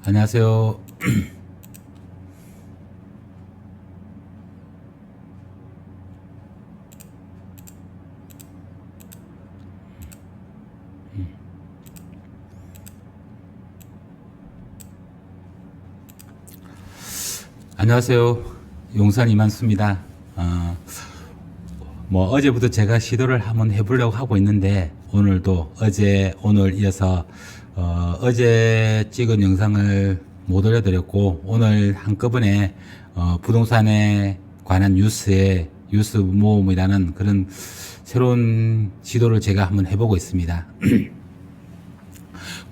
안녕하세요. 안녕하세요. 용산 이만수입니다. 어제부터 제가 시도를 한번 해보려고 하고 있는데, 오늘도 오늘 이어서, 어제 찍은 영상을 못 올려드렸고, 오늘 한꺼번에, 부동산에 관한 뉴스 모음이라는 그런 새로운 시도를 제가 한번 해보고 있습니다.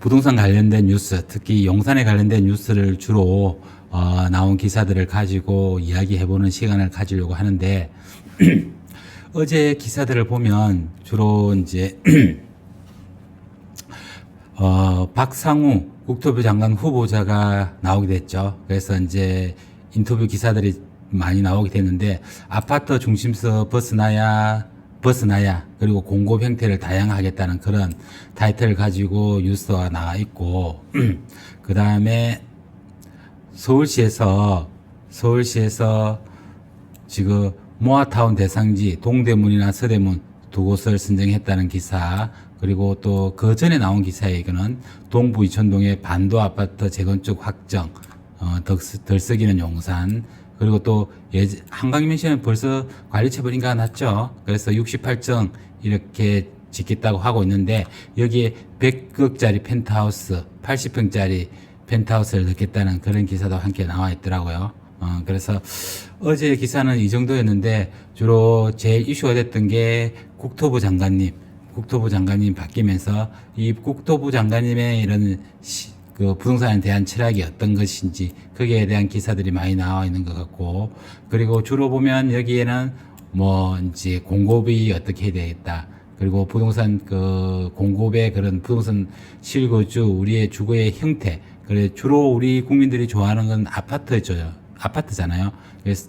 부동산 관련된 뉴스, 특히 용산에 관련된 뉴스를 주로 나온 기사들을 가지고 이야기해보는 시간을 가지려고 하는데 어제 기사들을 보면 주로 이제 박상우 국토부 장관 후보자가 나오게 됐죠. 그래서 이제 인터뷰 기사들이 많이 나오게 됐는데 아파트 중심서 벗어나야 그리고 공급 형태를 다양하겠다는 그런 타이틀을 가지고 뉴스가 나와 있고 그 다음에 서울시에서 지금 모아타운 대상지 동대문이나 서대문 두 곳을 선정했다는 기사, 그리고 또 그 전에 나온 기사에 이거는 동부 이천동의 반도 아파트 재건축 확정, 덜 쓰기는 용산, 그리고 또 한강면시는 벌써 관리처분인가 났죠. 그래서 68정 이렇게 짓겠다고 하고 있는데 여기에 100억짜리 펜트하우스, 80평짜리 펜트하우스를 넣겠다는 그런 기사도 함께 나와 있더라고요. 그래서 어제 기사는 이 정도였는데 주로 제일 이슈가 됐던 게 국토부 장관님 바뀌면서 이 국토부 장관님의 이런 그 부동산에 대한 철학이 어떤 것인지 거기에 대한 기사들이 많이 나와 있는 것 같고, 그리고 주로 보면 여기에는 이제 공급이 어떻게 해야 되겠다, 그리고 부동산 그 공급의 그런 부동산 실거주 우리의 주거의 형태, 그래 주로 우리 국민들이 좋아하는 건 아파트잖아요.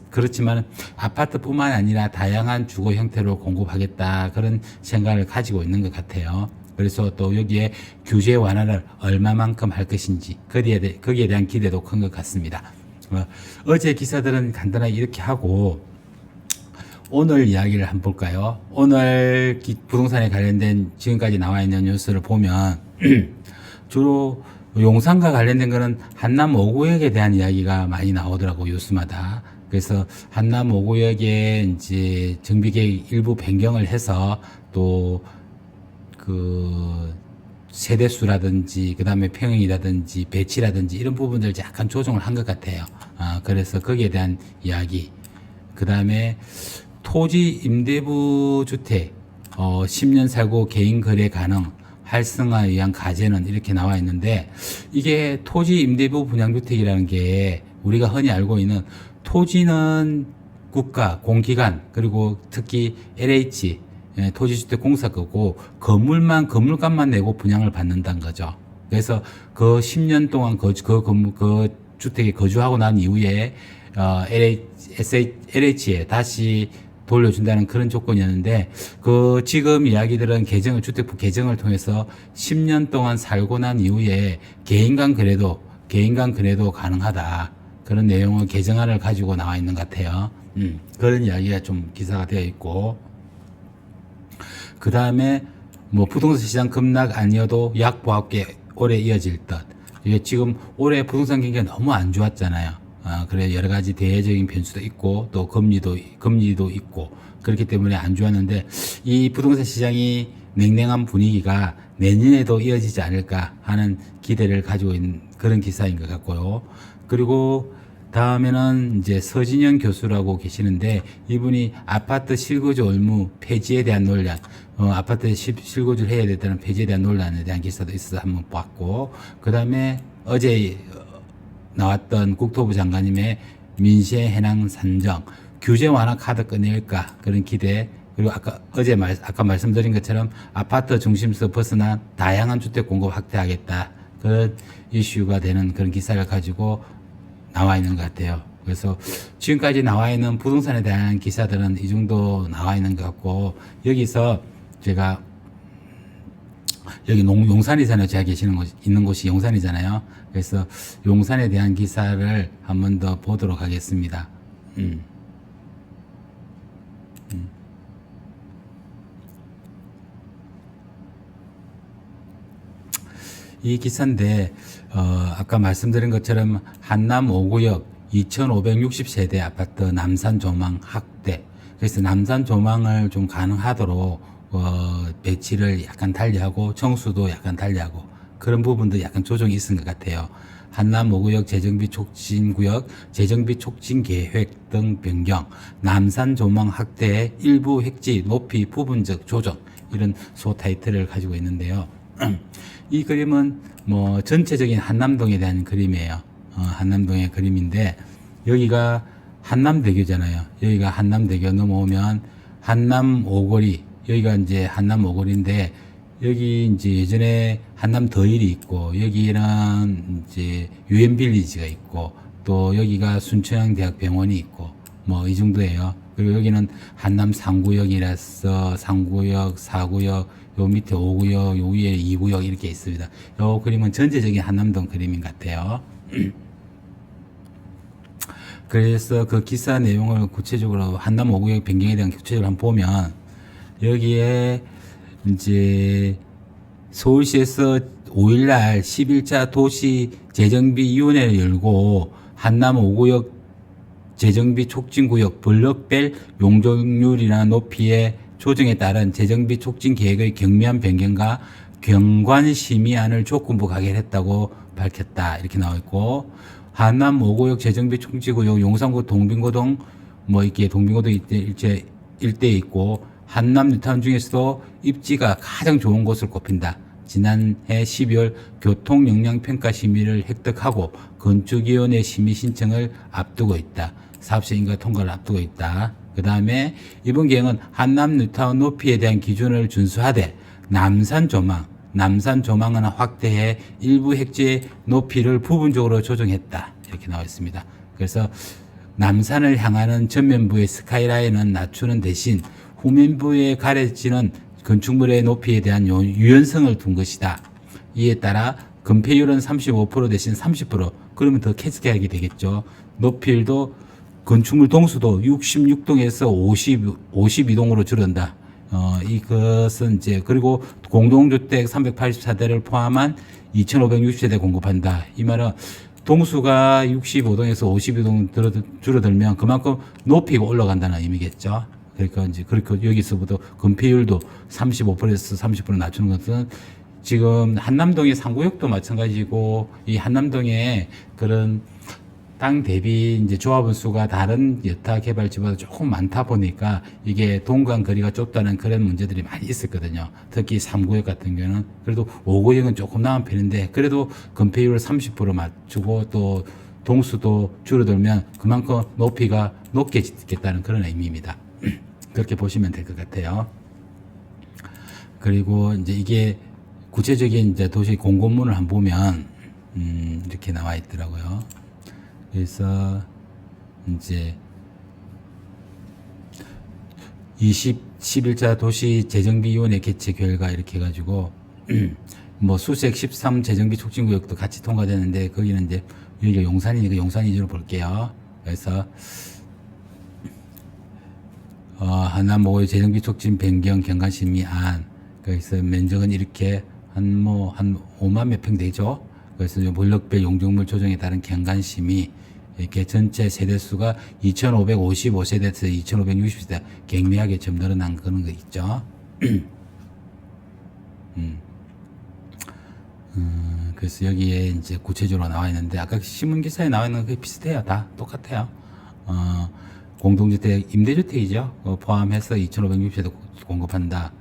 그렇지만 아파트뿐만 아니라 다양한 주거 형태로 공급하겠다 그런 생각을 가지고 있는 것 같아요. 그래서 또 여기에 규제 완화를 얼마만큼 할 것인지 거기에 대한 기대도 큰 것 같습니다. 어제 기사들은 간단하게 이렇게 하고 오늘 이야기를 한번 볼까요? 오늘 부동산에 관련된 지금까지 나와 있는 뉴스를 보면 주로 용산과 관련된 거는 한남 5구역에 대한 이야기가 많이 나오더라고, 뉴스마다. 그래서 한남 5구역에 이제 정비계획 일부 변경을 해서 또 그 세대수라든지 그 다음에 평형이라든지 배치라든지 이런 부분들 약간 조정을 한 것 같아요. 그래서 거기에 대한 이야기. 그 다음에 토지 임대부 주택 10년 살고 개인 거래 가능, 활성화에 의한 과제는 이렇게 나와 있는데, 이게 토지 임대부 분양주택이라는 게 우리가 흔히 알고 있는 토지는 국가, 공기관, 그리고 특히 LH 토지주택공사 거고 건물값만 내고 분양을 받는다는 거죠. 그래서 그 10년 동안 그 주택에 거주하고 난 이후에 LH에 다시 돌려준다는 그런 조건이었는데, 그 지금 이야기들은 주택부 개정을 통해서 10년 동안 살고 난 이후에 개인 간 거래도 가능하다, 그런 내용의 개정안을 가지고 나와 있는 것 같아요. 그런 이야기가 좀 기사가 되어 있고, 그 다음에 부동산 시장 급락 아니어도 약보합계 오래 이어질 듯. 이게 지금 올해 부동산 경기가 너무 안 좋았잖아요. 그래 여러 가지 대외적인 변수도 있고 또 금리도 있고 그렇기 때문에 안 좋았는데, 이 부동산 시장이 냉랭한 분위기가 내년에도 이어지지 않을까 하는 기대를 가지고 있는 그런 기사인 것 같고요. 그리고 다음에는 이제 서진영 교수라고 계시는데, 이분이 아파트 실거주 의무 폐지에 대한 논란, 아파트에 실거주를 해야 된다는 폐지에 대한 논란에 대한 기사도 있어서 한번 봤고, 그 다음에 어제 나왔던 국토부 장관님의 민세 해낭 산정, 규제 완화 카드 꺼낼까 그런 기대, 그리고 아까 말씀드린 것처럼 아파트 중심서 벗어나 다양한 주택 공급 확대하겠다, 그런 이슈가 되는 그런 기사를 가지고 나와 있는 것 같아요. 그래서 지금까지 나와 있는 부동산에 대한 기사들은 이 정도 나와 있는 것 같고, 여기서 제가 여기 용산이잖아요. 제가 계시는 곳, 있는 곳이 용산이잖아요. 그래서 용산에 대한 기사를 한 번 더 보도록 하겠습니다. 이 기사인데, 아까 말씀드린 것처럼 한남 5구역 2560세대 아파트 남산 조망 확대. 그래서 남산 조망을 좀 가능하도록, 배치를 약간 달리하고, 청수도 약간 달리하고, 그런 부분도 약간 조정이 있은 것 같아요. 한남 5구역 재정비 촉진구역, 재정비 촉진 계획 등 변경, 남산 조망 확대의 일부 획지 높이 부분적 조정, 이런 소 타이틀을 가지고 있는데요. 이 그림은 뭐 전체적인 한남동에 대한 그림이에요. 한남동의 그림인데, 여기가 한남대교잖아요. 여기가 한남대교 넘어오면 한남 오거리, 여기가 이제 한남 오거리인데, 여기 이제 예전에 한남 더일이 있고, 여기는 이제 유엔빌리지가 있고, 또 여기가 순천향대학 병원이 있고, 뭐 이 정도예요. 그리고 여기는 한남 3구역이라서 3구역, 4구역, 요 밑에 5구역, 요 위에 2구역 이렇게 있습니다. 요 그림은 전체적인 한남동 그림인 것 같아요. 그래서 그 기사 내용을 구체적으로 한남 5구역 변경에 대한 구체적으로 한번 보면, 여기에 이제 서울시에서 5일날 11차 도시 재정비위원회를 열고 한남 5구역 재정비 촉진구역 블럭벨 용적률이나 높이의 조정에 따른 재정비 촉진 계획의 경미한 변경과 경관 심의안을 조건부 가결했다고 밝혔다. 이렇게 나와 있고, 한남 5구역 재정비 촉진구역 용산구 동빙고동 뭐 이렇게 동빙고동 일대에 있고, 한남 뉴타운 중에서도 입지가 가장 좋은 곳을 꼽힌다. 지난해 12월 교통 역량 평가 심의를 획득하고 건축위원회 심의 신청을 앞두고 있다. 사업시 인가 통과를 앞두고 있다. 그 다음에 이번 계획은 한남 뉴타운 높이에 대한 기준을 준수하되 남산 조망은 확대해 일부 획지의 높이를 부분적으로 조정했다. 이렇게 나와 있습니다. 그래서 남산을 향하는 전면부의 스카이라인은 낮추는 대신 후면부에 가려지는 건축물의 높이에 대한 유연성을 둔 것이다. 이에 따라 건폐율은 35% 대신 30%, 그러면 더 캐스케하게 되겠죠. 높이도 건축물 동수도 66동에서 52동으로 줄어든다. 이것은 이제, 그리고 공동주택 384대를 포함한 2560세대 공급한다. 이 말은 동수가 65동에서 52동 줄어들면 그만큼 높이가 올라간다는 의미겠죠. 그러니까 이제, 그렇게 여기서부터 건폐율도 35%에서 30% 낮추는 것은 지금 한남동의 3구역도 마찬가지고, 이 한남동에 그런 땅 대비 이제 조합원 수가 다른 여타 개발지보다 조금 많다 보니까 이게 동간 거리가 좁다는 그런 문제들이 많이 있었거든요. 특히 3구역 같은 경우는. 그래도 5구역은 조금 나은 편인데, 그래도 건폐율을 30% 맞추고 또 동수도 줄어들면 그만큼 높이가 높게 짓겠다는 그런 의미입니다. 그렇게 보시면 될 것 같아요. 그리고 이제 이게 구체적인 이제 도시 공고문을 한번 보면, 이렇게 나와 있더라고요. 그래서 이제 11차 도시 재정비위원회 개최 결과 이렇게 해가지고 뭐 수색 13 재정비 촉진구역도 같이 통과되는데, 거기는 이제 여기가 용산이니까 용산 위주로 볼게요. 그래서 한남 5구역 재정비 촉진 변경 경관심의안, 그래서 면적은 이렇게 한 5만 몇 평 되죠. 그래서 블럭별 용적물 조정에 따른 경관심의, 이렇게 전체 세대수가 2555세대에서 2560세대 경미하게 좀 늘어난 그런 거 있죠. 그래서 여기에 이제 구체적으로 나와 있는데, 아까 신문 기사에 나와 있는 거 비슷해요. 다 똑같아요. 공동주택, 임대주택이죠. 포함해서 2560세대 공급한다.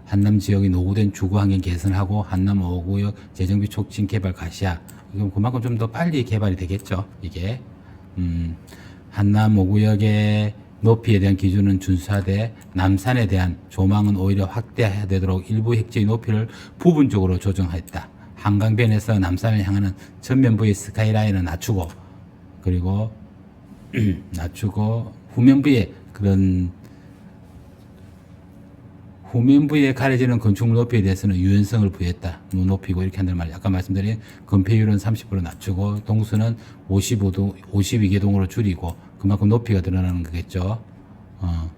한남 지역이 노후된 주거 환경 개선하고 한남 5구역 재정비 촉진 개발 가시화. 이건 그만큼 좀 더 빨리 개발이 되겠죠. 이게. 한남 5구역의 높이에 대한 기준은 준수하되 남산에 대한 조망은 오히려 확대해야 되도록 일부 획지의 높이를 부분적으로 조정했다. 한강변에서 남산을 향하는 전면부의 스카이라인을 낮추고, 그리고 낮추고 후면부에 그런 후면부에 가려지는 건축물 높이에 대해서는 유연성을 부여했다. 높이고 이렇게 한다는 말이에요. 아까 말씀드린 건폐율은 30% 낮추고 동수는 52개동으로 줄이고 그만큼 높이가 늘어나는 거겠죠.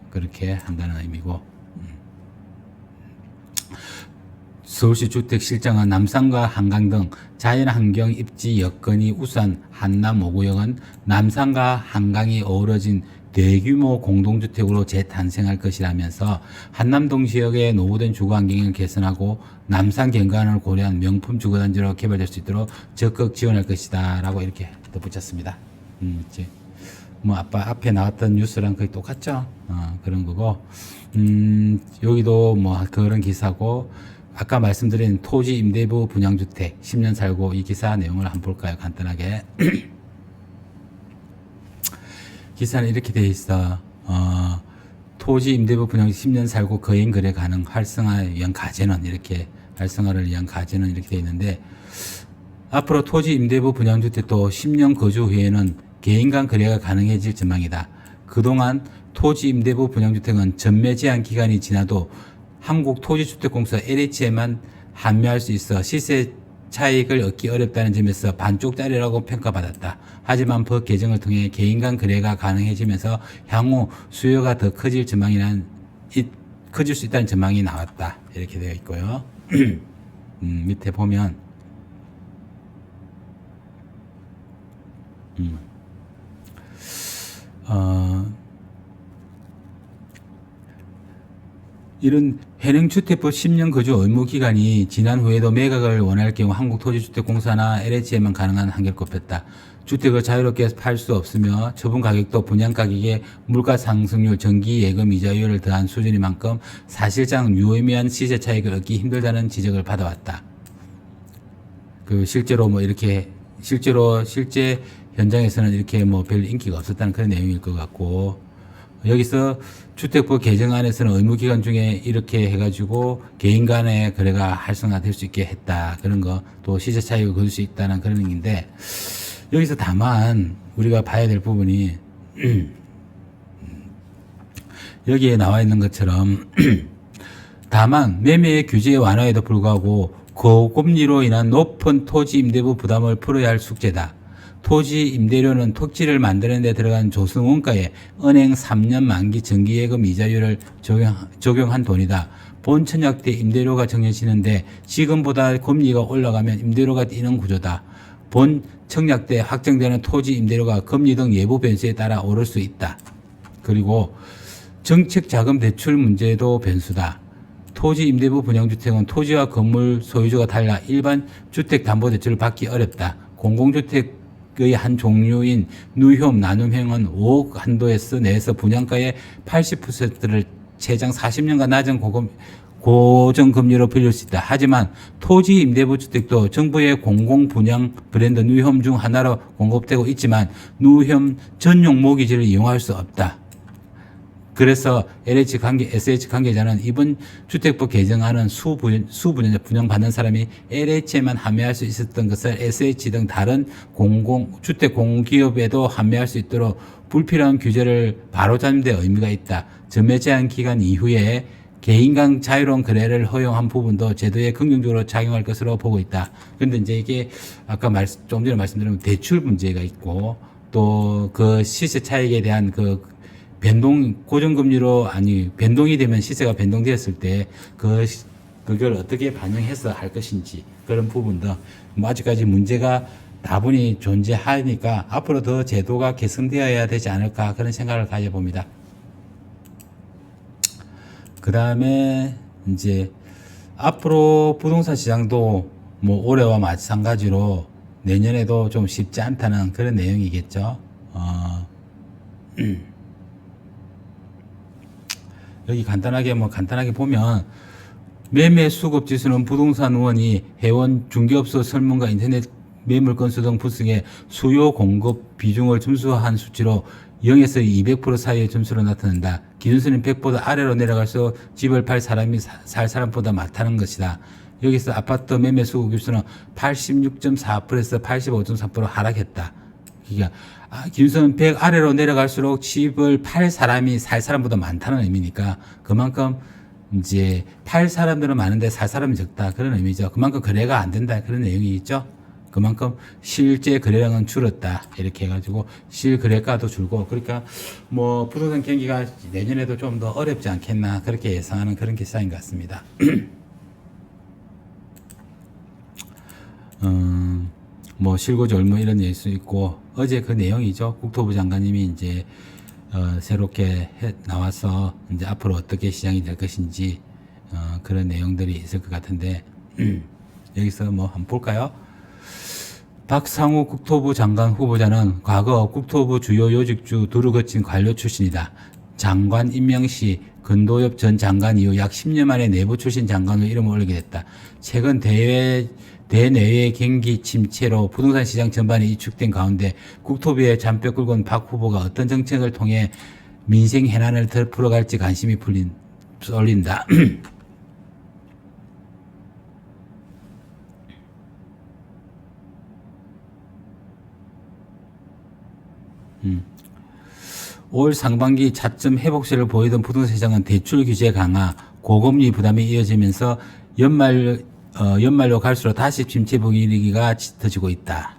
그렇게 한다는 의미고. 서울시 주택실정은 남산과 한강 등 자연환경 입지 여건이 우수한 한남 5구역은 남산과 한강이 어우러진 대규모 공동주택으로 재탄생할 것이라면서 한남동 지역의 노후된 주거환경을 개선하고 남산 경관을 고려한 명품 주거단지로 개발될 수 있도록 적극 지원할 것이다 라고 이렇게 덧붙였습니다. 이제 뭐 앞에 나왔던 뉴스랑 거의 똑같죠. 그런 거고 여기도 뭐 그런 기사고 아까 말씀드린 토지 임대부 분양주택 10년 살고 이 기사 내용을 한번 볼까요? 간단하게. 기사는 이렇게 되어 있어. 토지 임대부 분양 10년 살고 거행 거래 가능 활성화를 위한 과제는 이렇게 되어 있는데 앞으로 토지 임대부 분양주택도 10년 거주 후에는 개인 간 거래가 가능해질 전망이다. 그동안 토지 임대부 분양주택은 전매 제한 기간이 지나도 한국토지주택공사 LH에만 판매할 수 있어 시세 차익을 얻기 어렵다는 점에서 반쪽짜리라고 평가받았다. 하지만 법 개정을 통해 개인 간 거래가 가능해지면서 향후 수요가 더 커질 수 있다는 전망이 나왔다. 이렇게 되어 있고요. 밑에 보면 이런 현행주택법 10년 거주 의무 기간이 지난 후에도 매각을 원할 경우 한국토지주택공사나 LH에만 가능한 한계를 꼽혔다. 주택을 자유롭게 팔 수 없으며 처분 가격도 분양 가격에 물가 상승률, 정기 예금 이자율을 더한 수준인 만큼 사실상 유의미한 시세 차익을 얻기 힘들다는 지적을 받아왔다. 실제 현장에서는 이렇게 뭐 별 인기가 없었다는 그런 내용일 것 같고, 여기서 주택법 개정안에서는 의무기간 중에 이렇게 해가지고 개인 간의 거래가 활성화될 수 있게 했다. 그런 거, 또 시세 차익을 거둘 수 있다는 그런 의미인데, 여기서 다만 우리가 봐야 될 부분이 여기에 나와 있는 것처럼 다만 매매 규제 완화에도 불구하고 고금리로 인한 높은 토지 임대부 부담을 풀어야 할 숙제다. 토지 임대료는 토지를 만드는 데 들어간 조성원가에 은행 3년 만기 정기예금 이자율을 적용한 돈이다. 본 청약대 임대료가 정해지는데 지금보다 금리가 올라가면 임대료가 뛰는 구조다. 본 청약대 확정되는 토지 임대료가 금리 등 예부 변수에 따라 오를 수 있다. 그리고 정책 자금 대출 문제도 변수다. 토지 임대부 분양주택은 토지와 건물 소유주가 달라 일반 주택담보대출을 받기 어렵다. 공공주택의 한 종류인 누혐, 나눔형은 5억 한도에서 내에서 분양가의 80%를 최장 40년간 낮은 고정금리로 빌릴 수 있다. 하지만 토지 임대부 주택도 정부의 공공분양 브랜드 누혐 중 하나로 공급되고 있지만 누혐 전용 모기지를 이용할 수 없다. 그래서 SH 관계자는 이번 주택법 개정안은 수분양 분양받는 사람이 LH에만 판매할 수 있었던 것을 SH 등 다른 주택 공기업에도 판매할 수 있도록 불필요한 규제를 바로잡는 데 의미가 있다. 전매 제한 기간 이후에 개인 간 자유로운 거래를 허용한 부분도 제도에 긍정적으로 작용할 것으로 보고 있다. 그런데 이제 이게 아까 좀 전에 말씀드린 대출 문제가 있고 또 그 시세 차익에 대한 고정금리로 변동이 되면 시세가 변동되었을 때 그걸 어떻게 반영해서 할 것인지 그런 부분도 뭐 아직까지 문제가 다분히 존재하니까 앞으로 더 제도가 개선되어야 되지 않을까 그런 생각을 가져봅니다. 그 다음에 이제 앞으로 부동산 시장도 뭐 올해와 마찬가지로 내년에도 좀 쉽지 않다는 그런 내용이겠죠. 여기 간단하게 보면 매매 수급 지수는 부동산 의원이 회원 중개업소 설문과 인터넷 매물 건수 등 분석에 수요 공급 비중을 점수한 수치로 0에서 200% 사이의 점수로 나타낸다. 기준선은 100보다 아래로 내려갈수록 집을 살 사람보다 많다는 것이다. 여기서 아파트 매매 수급 지수는 86.4%에서 85.3% 하락했다. 그러니까 기준선 100 아래로 내려갈수록 집을 살 사람보다 많다는 의미니까 그만큼 이제 팔 사람들은 많은데 살 사람이 적다 그런 의미죠. 그만큼 거래가 안 된다 그런 내용이 있죠. 그만큼 실제 거래량은 줄었다 이렇게 해가지고 실거래가도 줄고 그러니까 뭐 부동산 경기가 내년에도 좀 더 어렵지 않겠나 그렇게 예상하는 그런 기사인 것 같습니다. 뭐 실거주 얼마 이런 얘기일 수 있고 어제 그 내용이죠. 국토부 장관님이 이제 새롭게 나와서 이제 앞으로 어떻게 시장이 될 것인지 그런 내용들이 있을 것 같은데 여기서 뭐 한번 볼까요? 박상우 국토부 장관 후보자는 과거 국토부 주요 요직주 두루 거친 관료 출신이다. 장관 임명 시 근도엽 전 장관 이후 약 10년 만에 내부 출신 장관으로 이름을 올리게 됐다. 최근 대내외 경기 침체로 부동산 시장 전반이 위축된 가운데 국토부의 잔뼈 굵은 박 후보가 어떤 정책을 통해 민생 해난을 더 풀어갈지 관심이 쏠린다. 올 상반기 자점 회복세를 보이던 부동산 시장은 대출 규제 강화, 고금리 부담이 이어지면서 연말로 갈수록 다시 침체 분위기가 짙어지고 있다.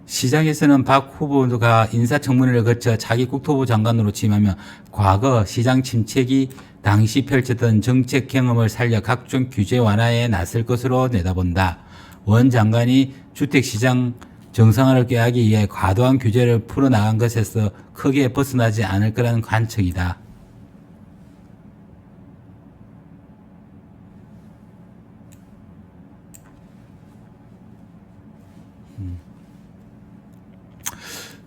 시장에서는 박 후보가 인사청문회를 거쳐 차기 국토부 장관으로 취임하며 과거 시장 침체기 당시 펼쳤던 정책 경험을 살려 각종 규제 완화에 나설 것으로 내다본다. 원 장관이 주택시장 정상화를 꾀하기 위해 과도한 규제를 풀어나간 것에서 크게 벗어나지 않을 거라는 관측이다.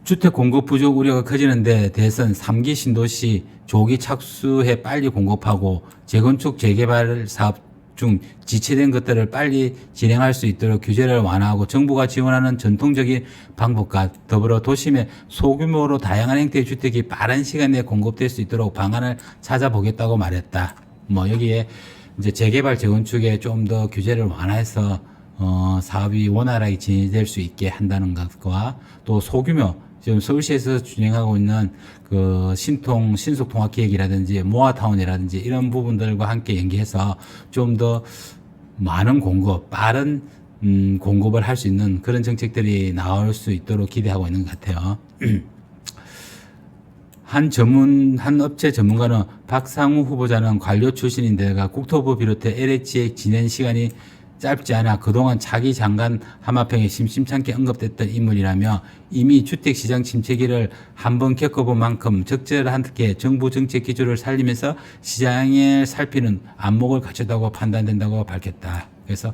주택 공급 부족 우려가 커지는데 대선 3기 신도시 조기 착수해 빨리 공급하고 재건축 재개발 사업 중 지체된 것들을 빨리 진행할 수 있도록 규제를 완화하고 정부가 지원하는 전통적인 방법과 더불어 도심에 소규모로 다양한 형태의 주택이 빠른 시간 내에 공급될 수 있도록 방안을 찾아보겠다고 말했다. 뭐 여기에 이제 재개발 재건축에 좀 더 규제를 완화해서 사업이 원활하게 진행될 수 있게 한다는 것과 또 소규모 지금 서울시에서 진행하고 있는 그 신속통합기획이라든지 모아타운이라든지 이런 부분들과 함께 연계해서 좀 더 많은 공급, 빠른 공급을 할 수 있는 그런 정책들이 나올 수 있도록 기대하고 있는 것 같아요. 한 업체 전문가는 박상우 후보자는 관료 출신인데가 국토부 비롯해 LH의 지낸 시간이 짧지 않아 그동안 차기 장관 하마평에 심심찮게 언급됐던 인물이라며 이미 주택시장 침체기를 한번 겪어본 만큼 적절하게 정부 정책 기조를 살리면서 시장을 살피는 안목을 갖췄다고 판단된다고 밝혔다. 그래서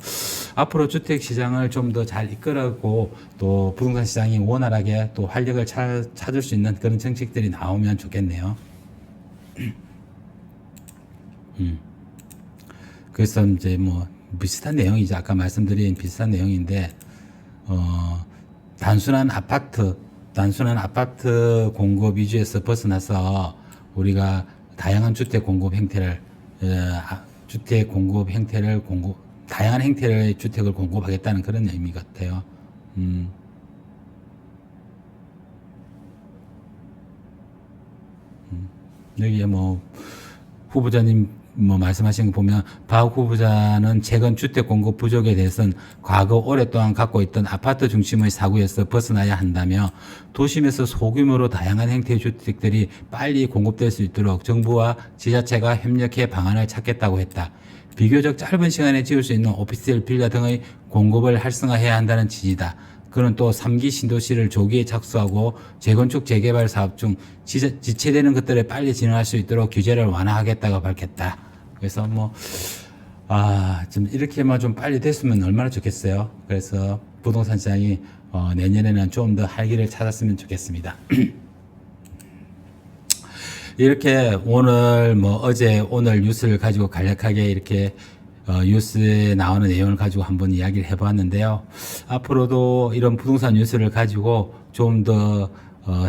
앞으로 주택시장을 좀 더 잘 이끌어고 또 부동산 시장이 원활하게 또 활력을 찾을 수 있는 그런 정책들이 나오면 좋겠네요. 그래서 이제 뭐 비슷한 내용이죠. 아까 말씀드린 비슷한 내용인데, 단순한 아파트 공급 위주에서 벗어나서 우리가 다양한 주택 공급 형태를, 다양한 형태의 주택을 공급하겠다는 그런 의미 같아요. 여기에 뭐, 후보자님 뭐 말씀하신 거 보면 박 후보자는 최근 주택 공급 부족에 대해서는 과거 오랫동안 갖고 있던 아파트 중심의 사고에서 벗어나야 한다며 도심에서 소규모로 다양한 형태의 주택들이 빨리 공급될 수 있도록 정부와 지자체가 협력해 방안을 찾겠다고 했다. 비교적 짧은 시간에 지을 수 있는 오피스텔 빌라 등의 공급을 활성화해야 한다는 지지다. 그는 또 3기 신도시를 조기에 착수하고 재건축 재개발 사업 중 지체되는 것들을 빨리 진행할 수 있도록 규제를 완화하겠다고 밝혔다. 그래서 좀 이렇게만 좀 빨리 됐으면 얼마나 좋겠어요. 그래서 부동산 시장이 내년에는 좀 더 활기를 찾았으면 좋겠습니다. 이렇게 오늘 어제 오늘 뉴스를 가지고 간략하게 이렇게 뉴스에 나오는 내용을 가지고 한번 이야기를 해보았는데요. 앞으로도 이런 부동산 뉴스를 가지고 좀 더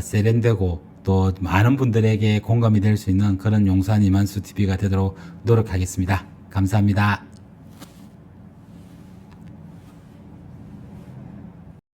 세련되고 또 많은 분들에게 공감이 될 수 있는 그런 용산 이만수 TV가 되도록 노력하겠습니다. 감사합니다.